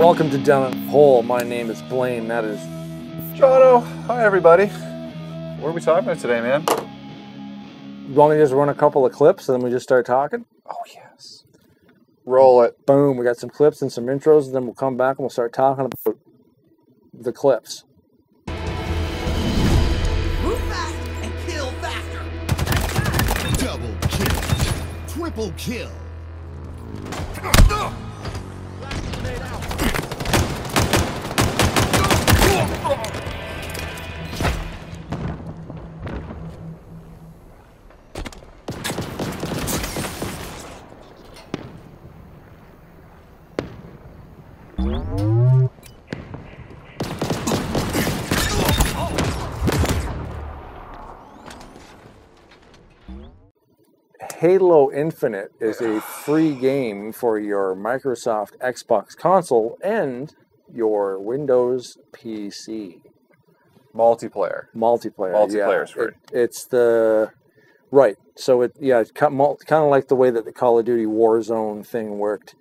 Welcome to Down a Hole. My name is Blaine. That is Jono. Hi, everybody. What are we talking about today, man? You want me to just run a couple of clips and then we just start talking? Oh, yes. Roll it. Boom. We got some clips and some intros, and then we'll come back and we'll start talking about the clips. Move fast and kill faster. Double kill. Triple kill. Halo Infinite is a free game for your Microsoft Xbox console and your Windows PC. Multiplayer. Multiplayer's free. It's the... Right. So, it's kind of like the way that the Call of Duty Warzone thing worked.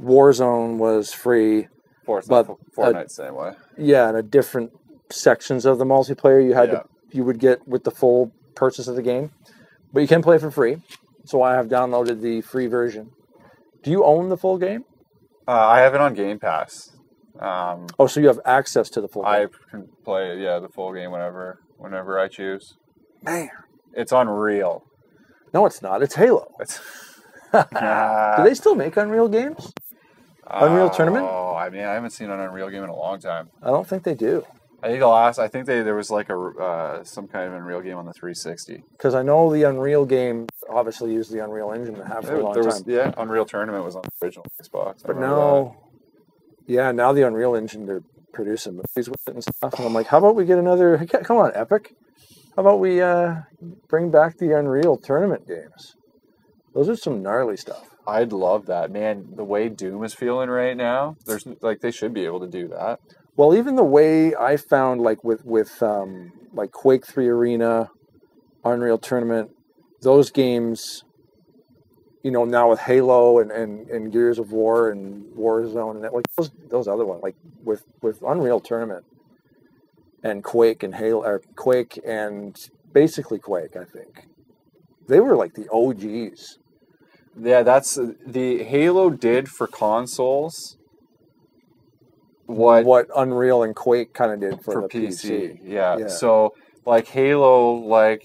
Warzone was free. Fortnite, same way. Yeah, and a different sections of the multiplayer you would get with the full purchase of the game. But you can play for free. So I have downloaded the free version. Do you own the full game? I have it on Game Pass. So you have access to the full game? I can play the full game whenever I choose. Man. It's Unreal. No, it's not. It's Halo. Do they still make Unreal games? Unreal Tournament? Oh, I mean, I haven't seen an Unreal game in a long time. I don't think they do. I think there was like some kind of Unreal game on the 360. Because I know the Unreal game obviously used the Unreal Engine to have for a long time. Yeah, Unreal Tournament was on the original Xbox. But now the Unreal Engine, they're producing movies with it and stuff. And I'm like, how about we get another... Come on, Epic. How about we bring back the Unreal Tournament games? Those are some gnarly stuff. I'd love that, man. The way Doom is feeling right now, they should be able to do that. Well, even the way I found, like with Quake 3 Arena, Unreal Tournament, those games, now with Halo and Gears of War and Warzone, and like those other ones, like with Unreal Tournament and Quake and Halo, or Quake and basically Quake, I think they were like the OGs. Yeah, that's the Halo did for consoles. What Unreal and Quake kind of did for the PC. Yeah. So like Halo, like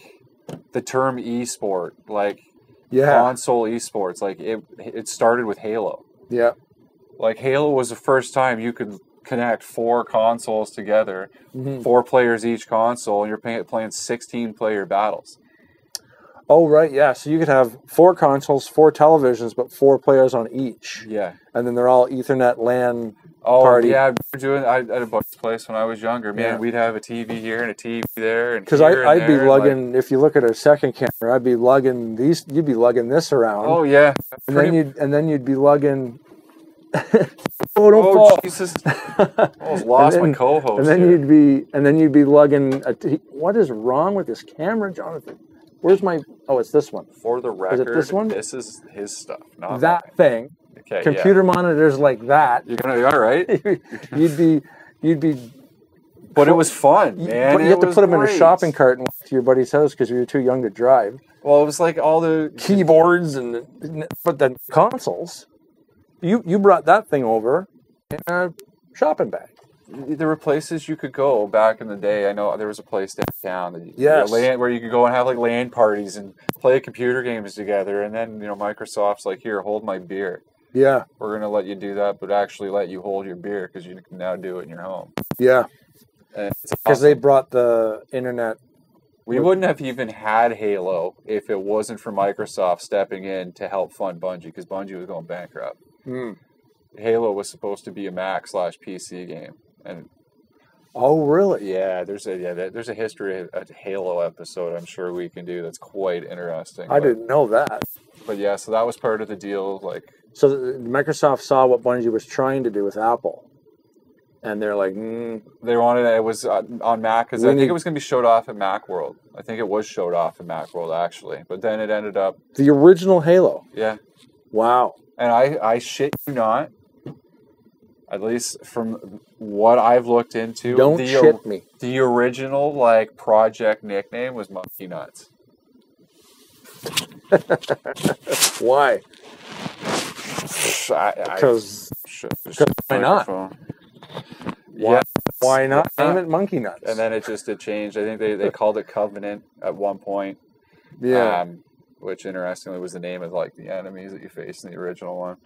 the term esport, console esports, like it started with Halo. Yeah. Like Halo was the first time you could connect 4 consoles together, 4 players each console, and you're playing 16-player battles. Oh, right, yeah. So you could have 4 consoles, 4 televisions, but 4 players on each. Yeah. And then they're all Ethernet LAN party. I at a buddy's place when I was younger. Man, we'd have a TV here and a TV there. Because I'd be lugging, if you look at our second camera, I'd be lugging these, you'd be lugging this around. Oh, yeah. And then you'd be lugging... don't fall. Jesus. Almost lost my co-host. And then you'd be lugging what is wrong with this camera, Jonathan? Where's my... Oh, it's this one. For the record, is it this one? This is his stuff, not that mine. thing. Okay, computer monitors like that. You're all right. You'd be. But it was fun, man. But you have to put them in a shopping cart and walk to your buddy's house because you were too young to drive. Well, it was like all the keyboards but then consoles. You brought that thing over in a shopping bag. There were places you could go back in the day. I know there was a place downtown where you could go and have like LAN parties and play computer games together. And then Microsoft's like, here, hold my beer. Yeah, we're gonna let you do that, but actually let you hold your beer because you can now do it in your home. Yeah, because they brought the internet. We wouldn't have even had Halo if it wasn't for Microsoft stepping in to help fund Bungie, because Bungie was going bankrupt. Halo was supposed to be a Mac/PC game, and really? Yeah, there's a history of a Halo episode I'm sure we can do that's quite interesting. I didn't know that. But yeah, so that was part of the deal, like. So Microsoft saw what Bungie was trying to do with Apple, and they're like, They wanted it was on Mac because I think it was going to be showed off at Macworld. I think it was showed off at Macworld actually, but then it ended up the original Halo. Yeah. Wow. And I shit you not, At least from what I've looked into, Don't shit me. The original like project nickname was Monkey Nuts. Why? Because why not? Yeah. Why not name it Monkey Nuts? And then it changed. I think they called it Covenant at one point. Yeah. Which interestingly was the name of like the enemies that you faced in the original one.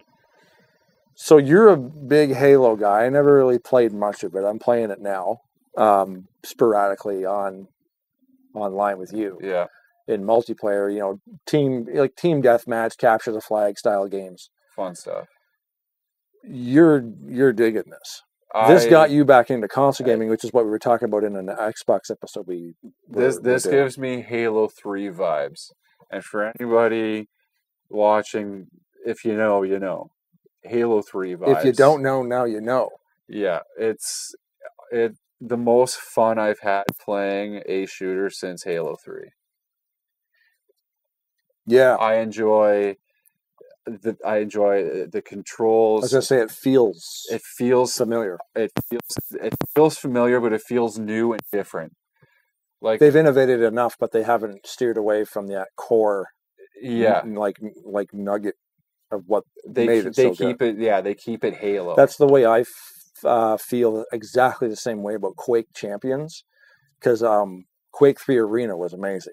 So you're a big Halo guy. I never really played much of it. I'm playing it now, sporadically online with you. Yeah. In multiplayer, team deathmatch, capture the flag style games. Fun stuff. You're digging this. This got you back into console gaming, which is what we were talking about in an Xbox episode. This gives me Halo 3 vibes. And for anybody watching, if you know, you know. Halo 3 vibes. If you don't know, now you know. Yeah, it's the most fun I've had playing a shooter since Halo 3. Yeah. I enjoy the controls. I was gonna say it feels familiar. It feels familiar, but it feels new and different. Like they've innovated enough, but they haven't steered away from that core. Yeah, like nugget of what they made it they so keep good. it. Yeah, they keep it Halo. That's the way I feel exactly the same way about Quake Champions, because Quake 3 Arena was amazing.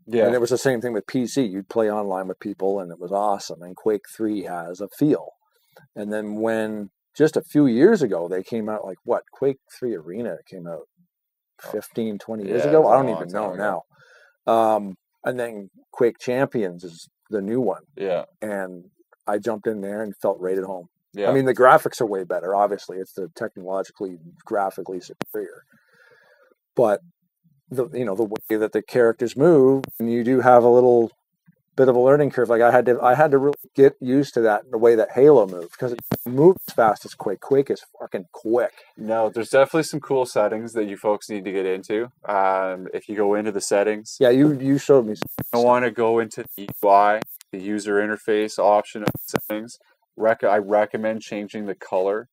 Yeah, and it was the same thing with PC. You'd play online with people, and it was awesome. And Quake 3 has a feel. And then when just a few years ago they came out, like what Quake 3 Arena came out 15, 20 years ago. I don't even know now. And then Quake Champions is the new one. Yeah. And I jumped in there and felt right at home. Yeah. I mean, the graphics are way better. Obviously, it's the technologically, graphically superior. But the way that the characters move, and you do have a little bit of a learning curve. Like I had to really get used to that, the way that Halo moves, because it moves as fast as Quake. Quake is fucking quick. No, there's definitely some cool settings that you folks need to get into. If you go into the settings, yeah, you showed me. I want to go into the UI, the user interface option of settings. I recommend changing the color,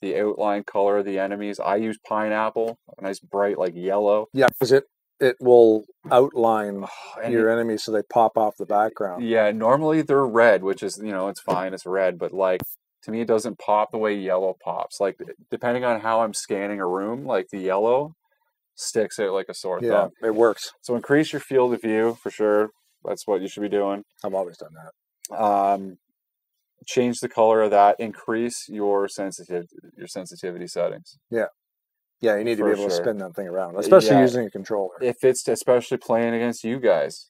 the outline color of the enemies. I use pineapple, a nice bright like yellow. Yeah, because it will outline your enemies so they pop off the background. Yeah, normally they're red, which is, it's fine, it's red, but like to me it doesn't pop the way yellow pops. Like depending on how I'm scanning a room, like the yellow sticks out like a sore thumb. Yeah, it works. So increase your field of view for sure. That's what you should be doing. I've always done that. Change the color of that. Increase your sensitivity settings. Yeah. Yeah, you need to be able to sure. spin that thing around, especially using a controller. If it's especially playing against you guys.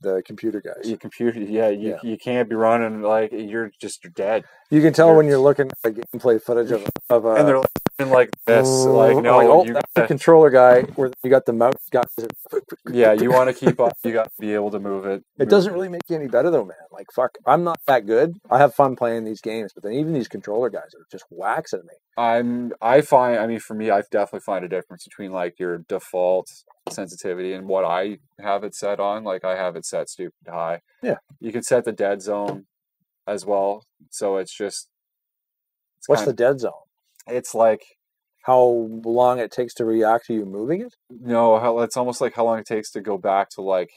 The computer guys. Your computer, you can't be running like you're dead. You can tell when you're looking at gameplay footage of and they're like this, like no, like, that's the controller guy where you got the mouse guy. Yeah, you want to keep up. You got to be able to move it. It doesn't really make you any better though, man. Like fuck, I'm not that good. I have fun playing these games, but then even these controller guys are just waxing me. For me, I definitely find a difference between like your default sensitivity and what I have it set on. Like I have it set stupid high. Yeah. You can set the dead zone as well. So it's what's the dead zone? It's like how long it takes to react to you moving it? No, it's almost like how long it takes to go back to like,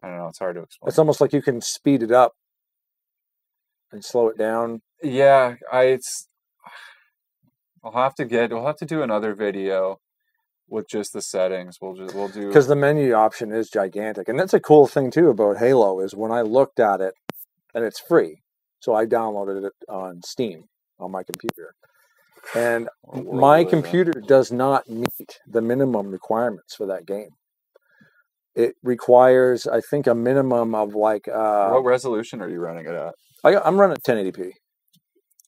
I don't know, it's hard to explain. It's almost like you can speed it up and slow it down. Yeah, we'll have to do another video with just the settings. We'll do, because the menu option is gigantic, and that's a cool thing too about Halo is when I looked at it, and it's free, so I downloaded it on Steam on my computer, and my computer does not meet the minimum requirements for that game. It requires, I think, a minimum of like. What resolution are you running it at? I'm running 1080p.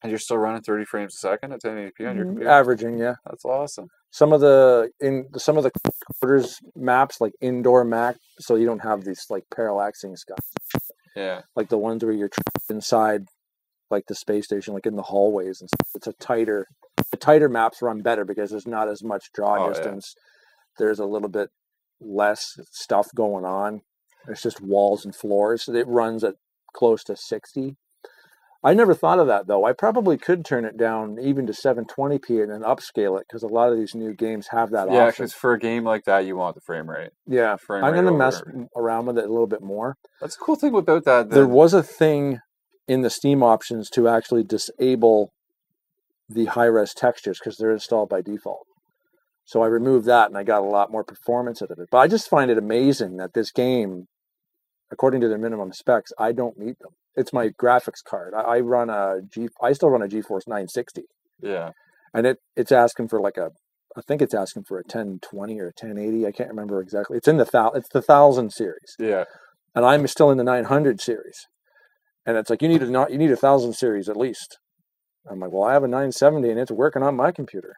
And you're still running 30 frames a second at 1080p on your computer? Averaging, yeah. That's awesome. Some of the quarters maps, like indoor map, so you don't have these like parallaxing stuff. Yeah. Like the ones where you're trapped inside, like the space station, like in the hallways and stuff. The tighter maps run better because there's not as much draw distance. Yeah. There's a little bit less stuff going on. It's just walls and floors. So it runs at close to 60. I never thought of that, though. I probably could turn it down even to 720p and then upscale it, because a lot of these new games have that Yeah, option. because for a game like that, you want the frame rate. Yeah, Frame I'm rate going to over- mess around with it a little bit more. That's the cool thing about that. There was a thing in the Steam options to actually disable the high-res textures because they're installed by default. So I removed that, and I got a lot more performance out of it. But I just find it amazing that this game, according to their minimum specs, I don't meet them. It's my graphics card. I still run a GeForce 960, Yeah. and it's asking for like I think it's asking for a 1020 or a 1080. I can't remember exactly. It's in the 1000 series, Yeah. and I'm still in the 900 series. And it's like you need a 1000 series at least. I'm like, well, I have a 970, and it's working on my computer.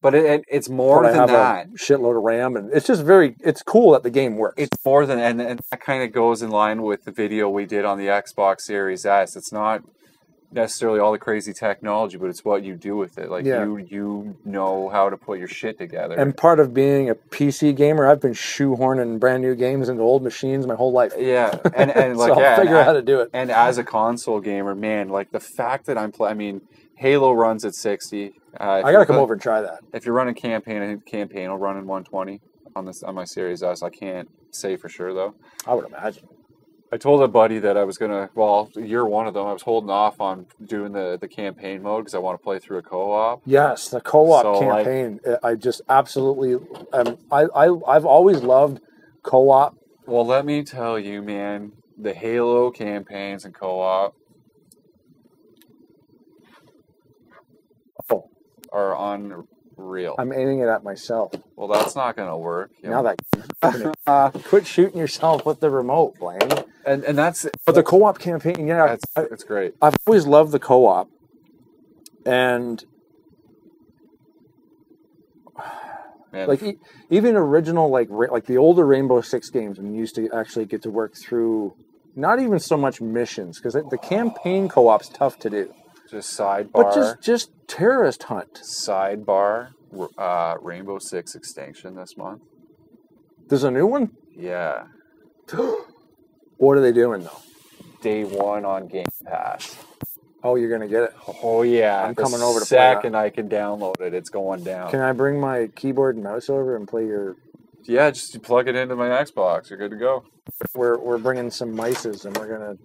But it's more But I than have that. a shitload of RAM, and it's just it's cool that the game works. It's more than, and that kind of goes in line with the video we did on the Xbox Series S. It's not necessarily all the crazy technology, but it's what you do with it. Like you know how to put your shit together. And part of being a PC gamer, I've been shoehorning brand new games into old machines my whole life. Yeah, and like so I'll figure out how to do it. And as a console gamer, man, like the fact that I mean, Halo runs at 60. I gotta come over and try that. If you're running campaign, I think campaign will run in 120 on my Series S. I can't say for sure though. I would imagine. I told a buddy that I was gonna. Well, you're one of them. I was holding off on doing the campaign mode because I want to play through a co-op. Yes, the co-op So, campaign. I just absolutely. I've always loved co-op. Well, let me tell you, man, the Halo campaigns and co-op are unreal. I'm aiming it at myself. Well, that's not gonna work. You Now know? that quit shooting yourself with the remote, Blaine. and that's But the co-op campaign, yeah, it's great. I've always loved the co-op, and Man, like even original like the older Rainbow Six games, when you used to actually get to work through not even so much missions, because the campaign co-op's tough to do, just sidebar. but just terrorist hunt. Sidebar. Rainbow Six Extinction this month. There's a new one. Yeah. What are they doing though? Day one on Game Pass. Oh, you're gonna get it. Oh yeah. I'm The coming over to play that. second I can download it, it's going down. Can I bring my keyboard and mouse over and play your? Yeah, just plug it into my Xbox. You're good to go. We're bringing some mices and we're gonna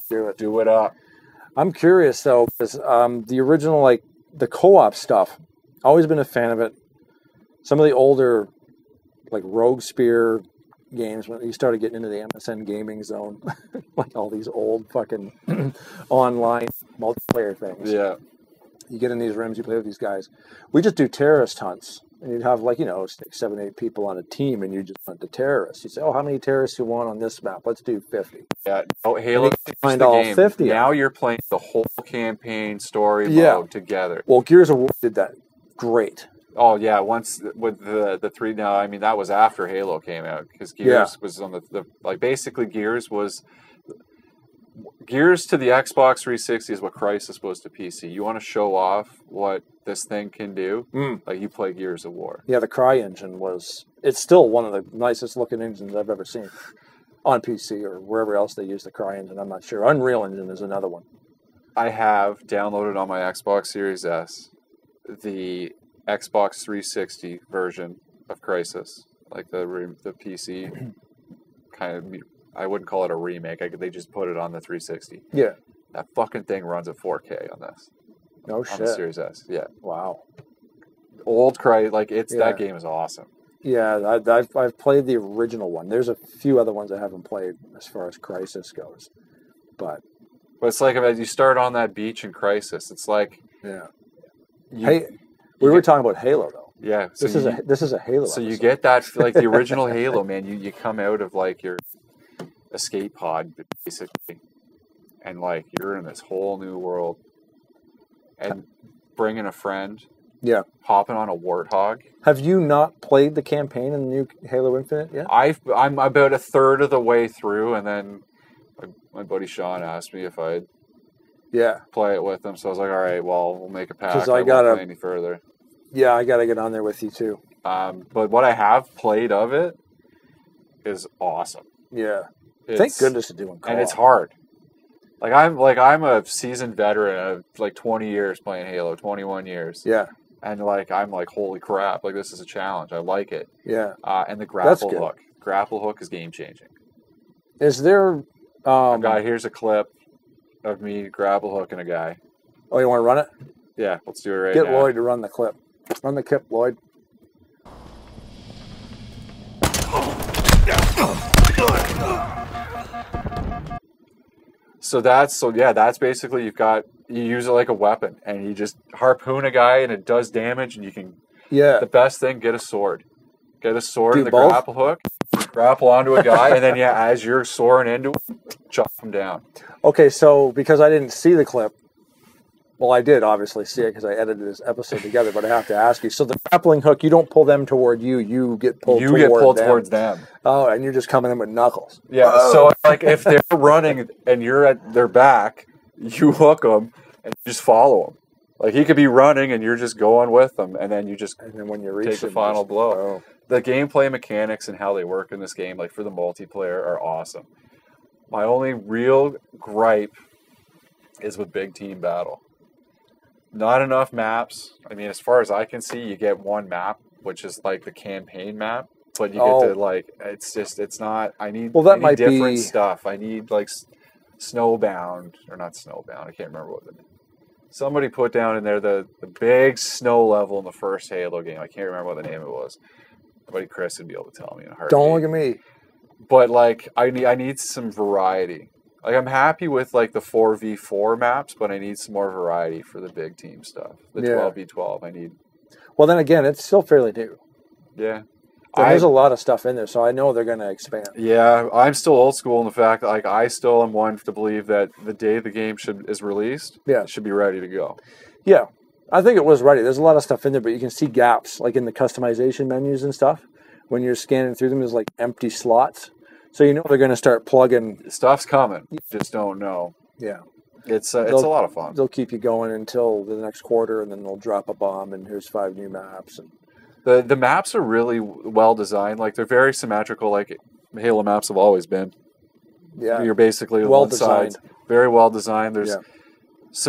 do it. Do it up. I'm curious though, because the original like the co-op stuff, always been a fan of it. Some of the older like Rogue Spear games, when you started getting into the MSN gaming zone, like all these old fucking online multiplayer things. Yeah. You get in these rooms, you play with these guys. We just do terrorist hunts. And you'd have like, 7, 8 people on a team and you just hunt the terrorists. You say, oh, how many terrorists you want on this map? Let's do 50. Yeah. Oh, Halo. Find all game. 50. Now you're playing the whole campaign story mode together. Well, Gears of War did that great. Oh yeah, once with the three. Now, I mean that was after Halo came out because Gears was on the like basically Gears to the Xbox 360 is what Crysis was to PC. You want to show off what this thing can do? Like you play Gears of War. Yeah, the Cry engine it's still one of the nicest looking engines I've ever seen on PC or wherever else they use the Cry engine. I'm not sure. Unreal Engine is another one. I have downloaded on my Xbox Series S the Xbox 360 version of Crysis, like the PC kind of. I wouldn't call it a remake. They just put it on the 360. Yeah. That fucking thing runs at 4K on this. No On shit. the Series S. Yeah. Wow. Old that game is awesome. Yeah, I've played the original one. There's a few other ones I haven't played as far as Crysis goes, but it's like you start on that beach in Crysis. It's like yeah. We were talking about Halo though. Yeah. So this is a Halo. So episode. you get that like the original Halo, man. You come out of like your escape pod basically, and like you're in this whole new world, and bringing a friend. Yeah. Hopping on a warthog. Have you not played the campaign in the new Halo Infinite yet? I'm about a third of the way through, and then my buddy Sean asked me if I'd play it with him. So I was like, all right, well, we'll make a pact. I won't play any further. Yeah, I got to get on there with you too. But what I have played of it is awesome. Yeah. Thank goodness to doing co-op. And it's hard. I'm a seasoned veteran of like 20 years playing Halo, 21 years. Yeah. And I'm like, holy crap! Like this is a challenge. I like it. Yeah. And the grapple hook is game changing. Is there? Here's a clip of me grapple hooking a guy. Oh, you want to run it? Yeah, let's do it right Get now. Lloyd to run the clip. Run the clip, Lloyd. So that's basically you use it like a weapon and you just harpoon a guy and it does damage and you can. Yeah. The best thing, get a sword. Get a sword and the both? grapple hook, grapple onto a guy, and then as you're soaring into him, chop him down. Okay, so because I didn't see the clip, well, I did obviously see it because I edited this episode together, but I have to ask you. So the grappling hook, you don't pull them toward you; you get pulled. Towards them. Oh, and you're just coming in with knuckles. Yeah. Whoa. So like if they're running and you're at their back, you hook them and you just follow them. Like he could be running and you're just going with them, and then when you reach take the him, final blow. Oh. The gameplay mechanics and how they work in this game, like for the multiplayer, are awesome. My only real gripe is with big team battle. Not enough maps. I mean, as far as I can see, you get one map, which is like the campaign map, but you get to like it's not. I need different stuff. I need like snowbound or not snowbound. I can't remember what it is. Somebody put down in there the big snow level in the first Halo game. I can't remember what the name it was. Buddy Chris would be able to tell me in a heartbeat. Don't look at me. But like I need some variety. Like I'm happy with like the 4v4 maps, but I need some more variety for the big team stuff. The 12v12 I need. Well, then again, it's still fairly new. Yeah. So there's a lot of stuff in there, so I know they're going to expand. Yeah, I'm still old school in the fact that like I still am one to believe that the day the game is released, it should be ready to go. Yeah. I think it was ready. There's a lot of stuff in there, but you can see gaps, like in the customization menus and stuff. When you're scanning through them, there's like empty slots. So you know they're going to start plugging. Stuff's coming. You just don't know. Yeah. It's a lot of fun. They'll keep you going until the next quarter, and then they'll drop a bomb, and here's 5 new maps. And the maps are really well designed. Like they're very symmetrical, like Halo maps have always been. Yeah. You're basically well one designed. side. Very well designed. There's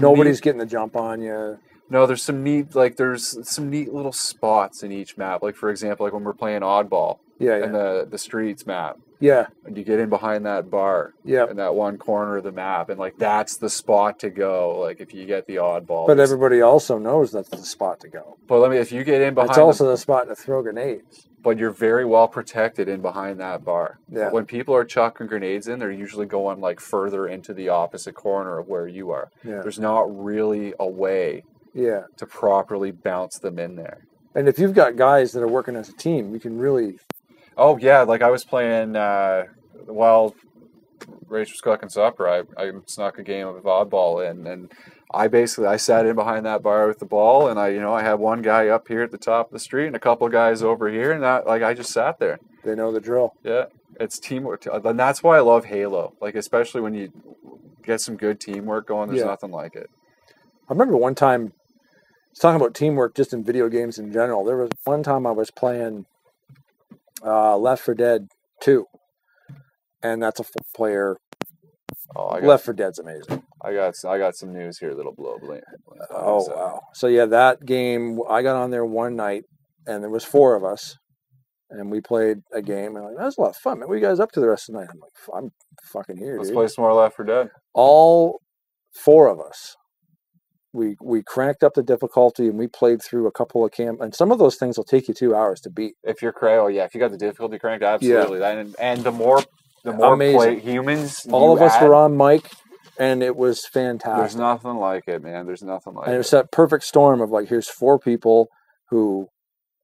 nobody's getting the jump on you. No, there's some neat little spots in each map. Like for example, like when we're playing Oddball. And the streets map. Yeah. And you get in behind that bar. Yeah. In that one corner of the map, and like that's the spot to go. Like if you get the oddball. But everybody also knows that's the spot to go. But if you get in behind, it's also the spot to throw grenades. But you're very well protected in behind that bar. Yeah. When people are chucking grenades in, they're usually going like further into the opposite corner of where you are. Yeah. There's not really a way. Yeah. To properly bounce them in there. And if you've got guys that are working as a team, you can really. Oh yeah, like I was playing while Rachel was cooking supper. I snuck a game of oddball in, and I sat in behind that bar with the ball, and I had one guy up here at the top of the street and a couple of guys over here, and I just sat there. They know the drill. Yeah, it's teamwork, and that's why I love Halo. Like especially when you get some good teamwork going, there's nothing like it. I remember one time. Talking about teamwork just in video games in general, there was one time I was playing Left 4 Dead 2, and that's a 4-player. Left 4 Dead's amazing. I got some news here that'll blow up. Oh wow! So yeah, that game I got on there one night, and there was 4 of us, and we played a game, and that was a lot of fun. Man, what are you guys up to the rest of the night? I'm like, I'm fucking here. Let's play some more Left 4 Dead. All 4 of us. We cranked up the difficulty and we played through a couple of and some of those things will take you 2 hours to beat. If you're if you got the difficulty cranked, absolutely. Yeah. And the more humans. All of us were on mic, and it was fantastic. There's nothing like it, man. There's nothing like it. And it was that perfect storm of like, here's 4 people who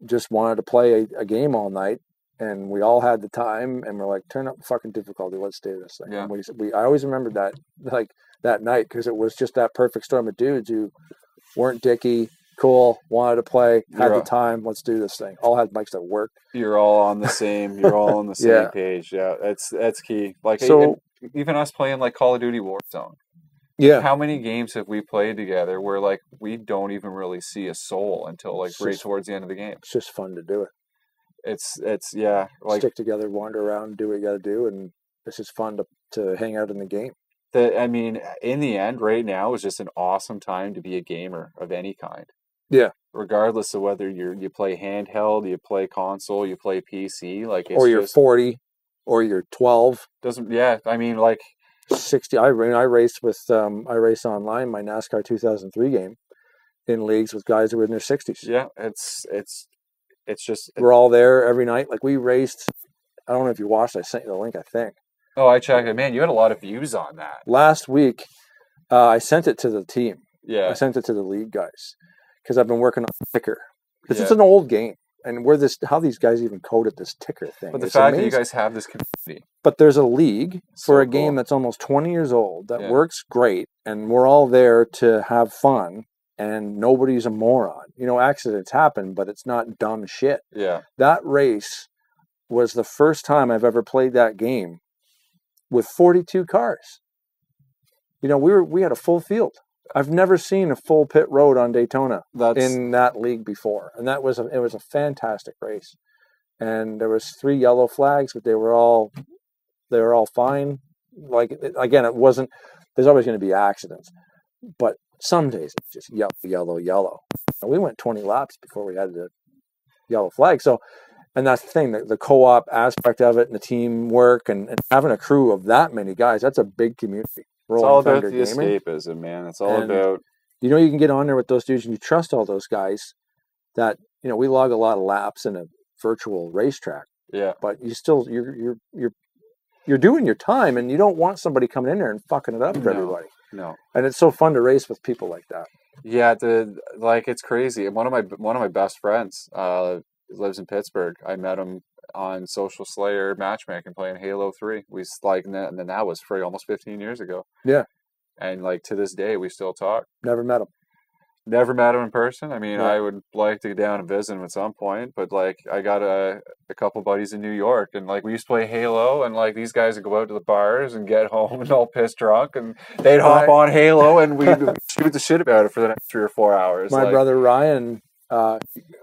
just wanted to play a game all night, and we all had the time, and we're like, turn up the fucking difficulty. Let's do this thing. Yeah. I always remembered that, like, that night, because it was just that perfect storm of dudes who weren't dicky, cool, wanted to play, had the time. Let's do this thing. All had mics that worked. You're all on the same. You're all on the same page. Yeah, that's key. Like even us playing like Call of Duty Warzone. Yeah. How many games have we played together where like we don't even really see a soul until like towards the end of the game? It's just fun to do it. It's like stick together, wander around, do what you got to do, and it's just fun to hang out in the game. I mean, in the end, right now is just an awesome time to be a gamer of any kind. Yeah. Regardless of whether you play handheld, you play console, you play PC, like it's Or you're just 40, or you're 12. doesn't. Yeah, I mean, like 60. I race with I race online my NASCAR 2003 game in leagues with guys who were in their 60s. yeah, it's just. We're all there every night. Like we raced. I don't know if you watched. I sent you the link. I think Oh, I checked it. Man, you had a lot of views on that. last week I sent it to the team. Yeah, I sent it to the league guys because I've been working on ticker because it's Yeah. an old game and how these guys even coded this ticker thing. but the It's fact that you amazing. guys have this community, But there's a league So for a game cool. that's almost 20 years old that Yeah. works great, and we're all there to have fun, and nobody's a moron. Accidents happen, but it's not dumb shit. yeah, That race was the first time I've ever played that game with 42 cars. We had a full field. I've never seen a full pit road on Daytona that's in that league before, and it was a fantastic race. And there was 3 yellow flags, but they were all fine. Like again, it wasn't. There's always going to be accidents, but some days it's just yellow, yellow, yellow. And we went 20 laps before we had the yellow flag. So, and that's the thing, the co-op aspect of it, and the teamwork, and having a crew of that many guys. That's a big community. it's all about the escapism, man. It's all And- about You can get on there with those dudes, and you trust all those guys. That we log a lot of laps in a virtual racetrack, yeah. but you're doing your time, and you don't want somebody coming in there and fucking it up for No. everybody. No. And it's so fun to race with people like that. Yeah, it's crazy. One of my best friends lives in Pittsburgh. I met him on Social Slayer matchmaking playing Halo 3. And then that was for almost 15 years ago. Yeah. And like to this day we still talk. Never met them. Never met him in person. I mean, Yeah. I would like to get down and visit him at some point, but like I got a couple buddies in New York, and like we used to play Halo, and like these guys would go out to the bars and get home and all pissed drunk, and they'd hop on Halo, and we'd shoot the shit about it for the next 3 or 4 hours. My like, brother Ryan,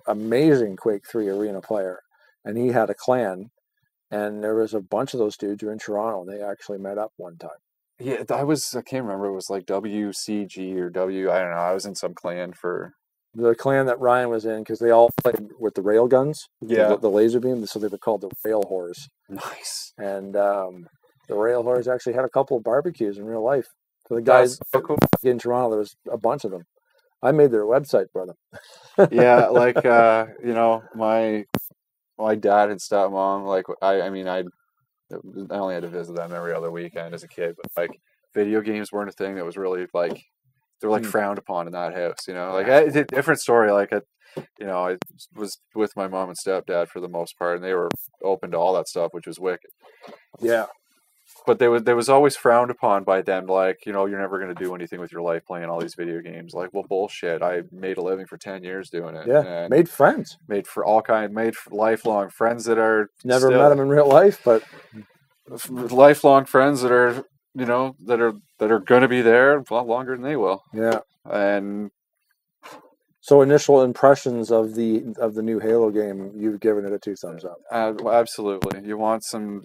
amazing Quake 3 arena player, and he had a clan, and there was a bunch of those dudes who were in Toronto, and they actually met up one time. Yeah, I can't remember. It was like WCG or I don't know. I was in some clan for. The clan that Ryan was in, because they all played with the rail guns, Yeah. the laser beam, so they were called the rail whores. Nice. And the rail whores actually had a couple of barbecues in real life. So the guys That's so cool. in Toronto, there was a bunch of them. I made their website for them. Yeah, like my dad and stepmom, like I only had to visit them every other weekend as a kid, but like video games weren't a thing that was really like they were like frowned upon in that house, like it's a different story. Like I was with my mom and stepdad for the most part, and they were open to all that stuff, which was wicked. Yeah. But they was always frowned upon by them, like, you're never going to do anything with your life playing all these video games. Like, well, bullshit. I made a living for 10 years doing it. Yeah. And Made friends. made for lifelong friends that are Never still- met them in real life, but lifelong friends that are, that are going to be there a lot longer than they will. yeah. And So initial impressions of the new Halo game, you've given it a 2 thumbs up. absolutely, you want some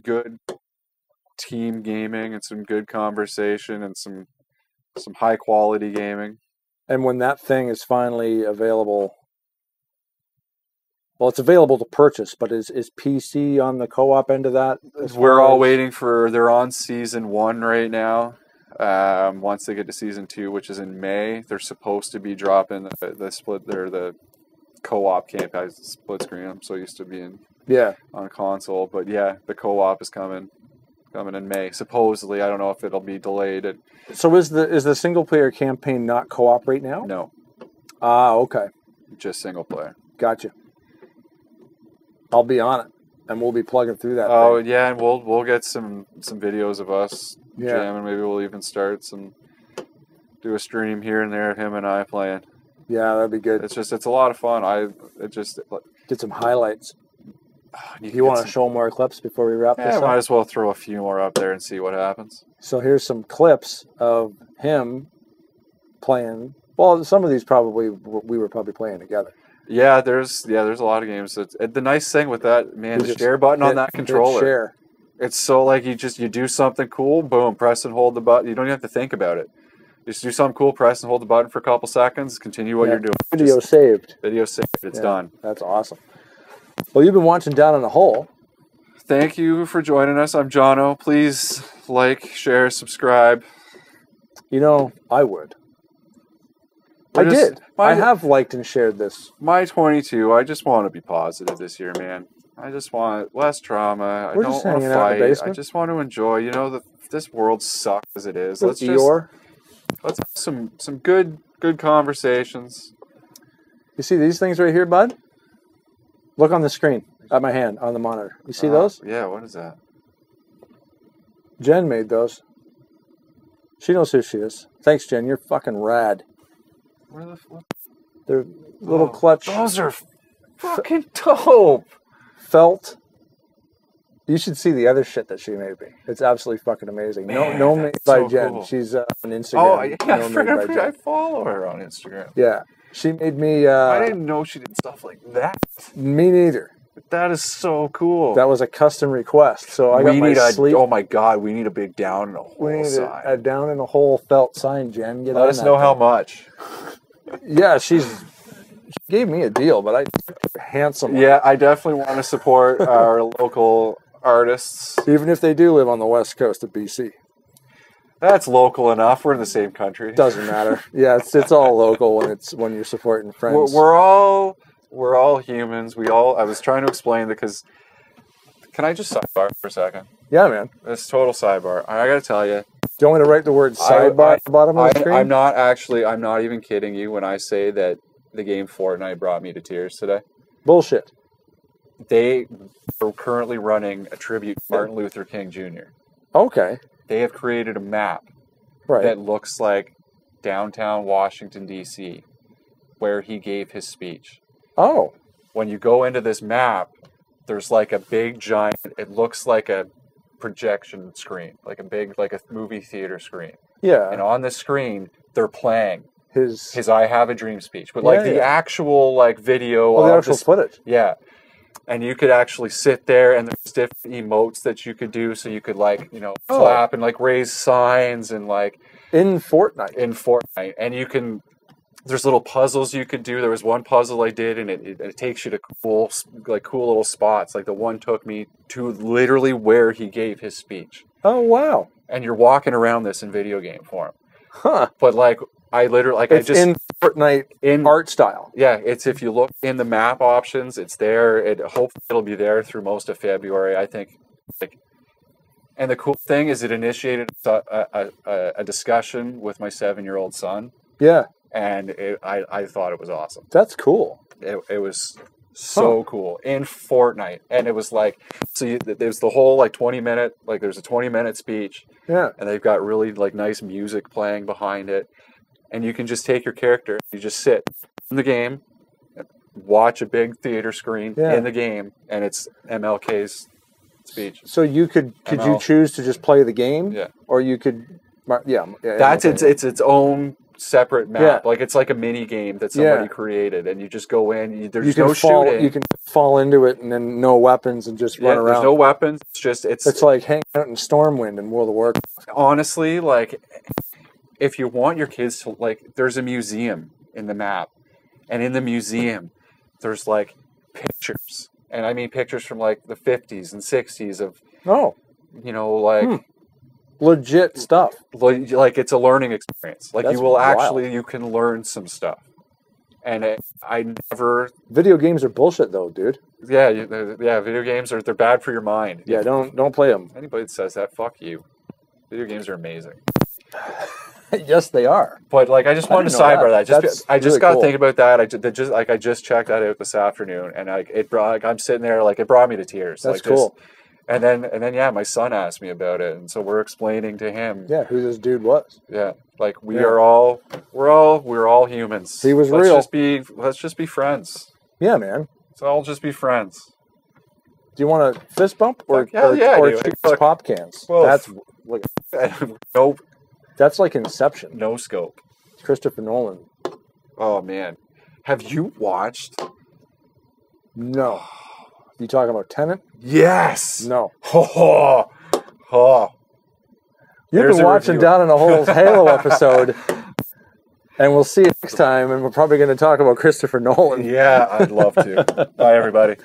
good team gaming and some good conversation and some high quality gaming. And when that thing is finally available, well, it's available to purchase, but is PC on the co-op end of that? We're all waiting they're on season 1 right now. Once they get to season 2, which is in May, they're supposed to be dropping the split there, the co-op camp has split screen. I'm so used to being on console, but yeah, the co-op is coming in May. Supposedly, I don't know if it'll be delayed. So is the single player campaign not co-op right now? No, Okay. just single player. Gotcha. I'll be on it, and we'll be plugging through that. Oh thing. yeah, and we'll get some videos of us Yeah. jamming. Maybe we'll even do a stream here and there of him and I playing. Yeah, that'd be good. It's a lot of fun. Get some highlights. You You want to show more clips before we wrap this Yeah, up? might as well throw a few more up there and see what happens. So here's some clips of him playing. Well, some of these we were probably playing together. Yeah, there's a lot of games. The nice thing with that, man, You the just share button on hit- that hit controller. share. It's so like you do something cool, boom, press and hold the button. You don't even have to think about it. Just do something cool, press and hold the button for a couple seconds, continue what you're doing. Video saved. Video saved. It's done. That's awesome. Well, you've been watching Down in the Hole. Thank you for joining us. I'm Jono. Please like, share, subscribe. You know, I would. I have liked and shared this. My 22, I just want to be positive this year, man. I just want less drama. We're I don't just want to hanging out in the fight. basement. I just want to enjoy. You know, this world sucks as it is. Let's Let's have some good conversations. You see these things right here, bud? Look on the screen at my hand on the monitor. You see those? Yeah, what is that? Jen made those. She knows who she is. Thanks, Jen. You're fucking rad. Where the fuck? They're little clutch. Those are fucking dope. Felt. You should see the other shit that she made me. It's absolutely fucking amazing. Man, no made by so Jen. cool. She's on Instagram. Oh, yeah, No Made by Jen. I follow her on Instagram. Yeah. She made me... I didn't know she did stuff like that. Me neither. That is so cool. That was a custom request. So I got my sleep. Oh my god, we need a big down in a We hole need sign. a down in a hole felt sign, Jen. Get Let on us that know how thing. much. Yeah, she gave me a deal, but I handsome. Yeah, I definitely want to support our local artists. Even if they do live on the west coast of BC. That's local enough. We're in the same country. Doesn't matter. Yeah, it's all local when you're supporting friends. We're all humans. I was trying to explain that because. Can I just sidebar for a second? Yeah, man. It's total sidebar. I gotta tell you. Do you want me to write the word sidebar at the bottom of the screen? I'm not even kidding you when I say that the game Fortnite brought me to tears today. Bullshit. They are currently running a tribute to Martin Luther King Jr. Okay. They have created a map Right. that looks like downtown Washington, D.C., where he gave his speech. Oh. When you go into this map, there's like a big giant, it looks like a projection screen, like a movie theater screen. Yeah. And on the screen, they're playing His I Have a Dream speech, but like the actual like video the of actual footage. Yeah. And you could actually sit there and there's different emotes that you could do. So you could clap and like raise signs and like in Fortnite. And there's little puzzles you could do. There was one puzzle I did and it takes you to cool little spots. Like the one took me to literally where he gave his speech. Oh, wow. And you're walking around this in video game form. Huh. But like, it's in Fortnite in art style. Yeah, it's if you look in the map options, it's there. Hopefully it'll be there through most of February, I think. And the cool thing is it initiated a discussion with my 7-year-old son. Yeah. And I thought it was awesome. That's cool. It was so cool in Fortnite. And it was like, there's the whole like 20-minute, like there's a 20-minute speech. Yeah. And they've got really like nice music playing behind it. And you can just take your character, you just sit in the game, watch a big theater screen in the game, and it's MLK's speech. So could you choose to just play the game? Yeah. Or you could, That's it's its own separate map. Yeah. Like it's like a mini game that somebody created, and you just go in. There's no shooting. You can fall into it, and then no weapons, and just run around. There's no weapons. It's like hanging out in Stormwind in World of Warcraft. Honestly, like if you want your kids to there's a museum in the map, and in the museum there's like pictures, and I mean pictures from like the 50s and 60s of legit stuff. Like it's a learning experience. Like That's you will wild. you can learn some stuff. And Video games are bullshit though, dude. Yeah, video games they're bad for your mind. Yeah, don't play them. Anybody that says that, fuck you. Video games are amazing. Yes, they are. But like, I just wanted to sidebar that. I just got to think about that. I just checked that out this afternoon, and I'm sitting there it brought me to tears. That's cool. And then yeah, my son asked me about it, and so we're explaining to him. Yeah, who this dude was. Yeah, like we're all humans. He was real. Let's just be friends. Yeah, man. Let's all just be friends. Do you want a fist bump or shoot pop cans? Well, that's nope. That's like Inception. No scope. Christopher Nolan. Oh man, have you watched? No. You talking about Tenet? Yes. No. Oh. You've There's been a watching review. down on a whole Halo episode, and we'll see you next time. And we're probably going to talk about Christopher Nolan. Yeah, I'd love to. Bye, everybody.